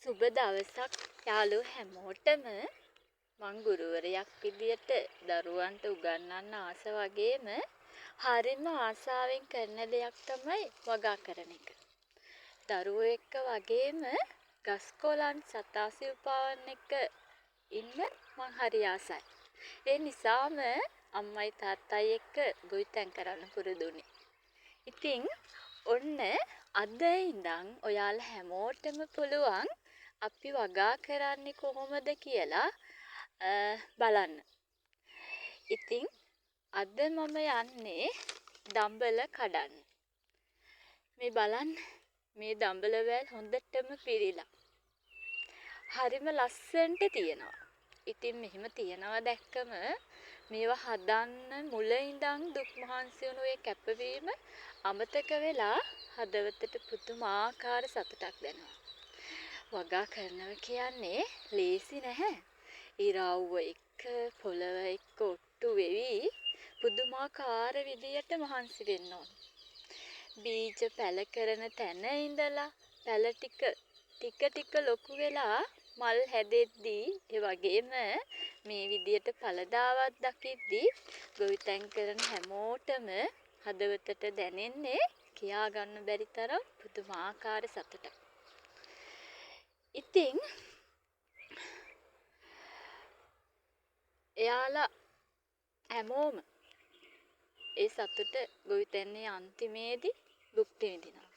සුබ දවසක් යාළුවෝ හැමෝටම මං ගුරුවරයෙක් විදියට දරුවන්ට උගන්වන්න ආස වගේම හරිම ආසාවෙන් කරන දෙයක් තමයි වගා කරන එක. දරුවෝ එක්ක වගේම ගස් කොළන් සතා සිව්පාවන් එක්ක ඉන්න මං හරි ආසයි. ඒ නිසාම අම්මයි තාත්තයි එක්ක ගොවිතැන් කරන්න පුරුදු වුණේ. ඉතින් ඔන්න අද ඉඳන් ඔයාලා හැමෝටම පුළුවන් අපි වගා කරන්නේ කොහොමද කියලා බලන්න. ඉතින් අද මම යන්නේ දම්බල කඩන්න. මේ බලන්න මේ දම්බල වැල් හොඳටම පිරීලා. හරිම ලස්සනට තියෙනවා. ඉතින් මෙහෙම තියනවා දැක්කම මේවා හදන්න මුල ඉඳන් දුක් මහන්සි වුණු ඒ කැපවීම අමතක වෙලා හදවතට පුදුමාකාර සතුටක් දැනෙනවා. වගා කරනවා කියන්නේ ලේසි නැහැ. ඉරව්ව එක්ක පොළව එක්ක ඔට්ටු වෙවි පුදුමාකාර විදියට මහන්සි වෙන්න ඕන. බීජ පැල කරන තැන ඉඳලා පැල ටික ලොකු වෙලා මල් හැදෙද්දී ඒ වගේම මේ විදියට පළදාවක් දකිද්දී ගොවිතැන් කරන හැමෝටම හදවතට දැනෙන්නේ කියා ගන්න බැරි තරම් පුදුමාකාර සතුටක්. ඉතින් එයාලා හැමෝම ඒ සතුට ගොවිතැන්නේ අන්තිමේදී භුක්ති විඳිනවා.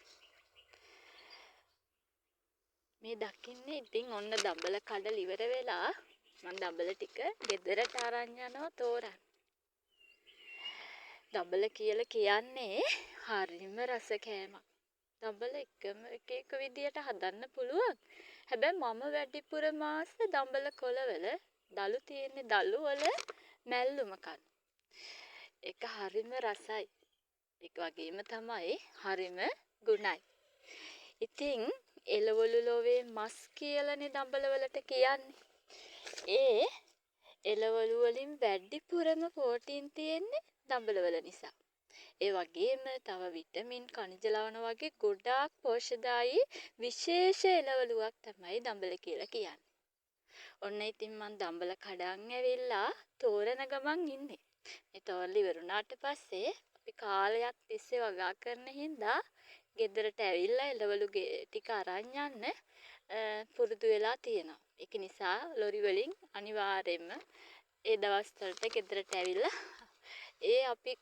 මේ දකින්නේ ඉතින් ඔන්න දඹල කඩල ඉවර වෙලා මම දඹල ටික ගෙදරට අරන් යනවා තෝරන්න. දඹල කියලා කියන්නේ හරිම රස කෑමක්. දඹල එක විදියට හදන්න පුළුවන්. හැබැයි මම වැඩිපුර මාස දඹල කොළවල දළු තියෙන්නේ දළු වල මැල්ලුම කන. ඒක හරිම රසයි. ඒක වගේම තමයි හරිම ගුණයි. ඉතින් එළවලු ලෝවේ මස් කියලානේ දඹල වලට කියන්නේ. ඒ එළවලු වලින් වැඩිපුරම ප්‍රෝටීන් තියෙන්නේ දඹල වල නිසා. ඒ වගේම තව විටමින් කනිජ ලවණ වගේ ගොඩාක් පෝෂ්‍යදායී විශේෂ එළවලුවක් තමයි දඹල කියලා කියන්නේ. ඔන්න ඉතින් මම දඹල කඩන් ඇවිල්ලා තෝරන ගමන් ඉන්නේ. මේ තෝරලා ඉවරුණාට පස්සේ අපි කාලයක් තිස්සේ වගා කරන හින්දා ගෙදරට ඇවිල්ලා එළවලු ටික අරන් යන්න පුරුදු වෙලා තියෙනවා. ඒක නිසා ලොරි වලින් අනිවාර්යයෙන්ම ඒ දවස් වලට ගෙදරට ඇවිල්ලා ඒ අපි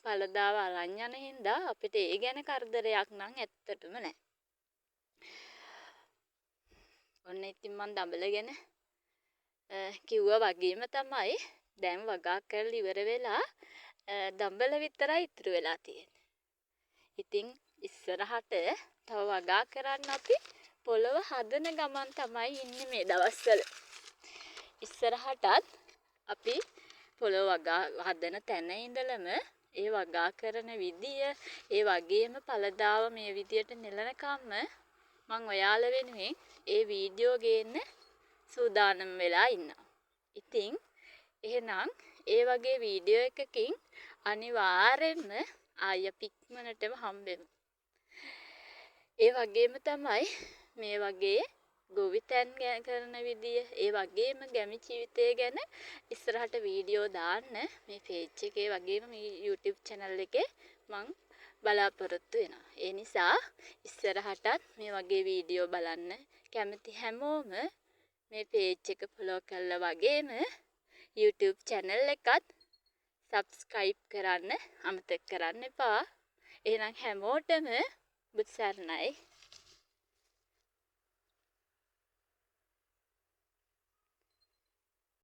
පළදාව අරන් යන හින්දා අපිට ඒ ගැන කරදරයක් නම් ඇත්තටම නැහැ. ඔන්න ඉතින් මම දඹල ගැන කිව්වා වගේම තමයි දැන් වගා කරලා ඉවර වෙලා දඹල විතරයි ඉතුරු වෙලා තියෙන්නේ. ඉතින් ඉස්සරහට තව වගා කරන්න අපි පොළව හදන ගමන් තමයි ඉන්නේ මේ දවස්වල. ඉස්සරහටත් අපි පොළව වගා හදන තැන ඉඳලම ඒ වගා කරන විදිය ඒ වගේම පළදාව මේ විදියට නෙලනකම්ම මම ඔයාලා වෙනුවෙන් ඒ වීඩියෝ ගේන්න සූදානම් වෙලා ඉන්නවා. ඉතින් එහෙනම් ඒ වගේ වීඩියෝ එකකින් අනිවාර්යෙන්ම ආය පික්මනටම හම්බෙමු. ඒ වගේම තමයි මේ වගේ ගොවිතැන් කරන විදිය ඒ වගේම ගැමි ජීවිතය ගැන ඉස්සරහට වීඩියෝ දාන්න මේ පේජ් එකේ වගේම මේ YouTube channel එකේ මං බලාපොරොත්තු වෙනවා. ඒ නිසා ඉස්සරහටත් මේ වගේ වීඩියෝ බලන්න කැමති හැමෝම මේ පේජ් එක ෆලෝ කරලා වගේම YouTube channel එකත් subscribe කරන්න අමතක කරන්න එපා. එහෙනම් හැමෝටම බුත් සරණයි.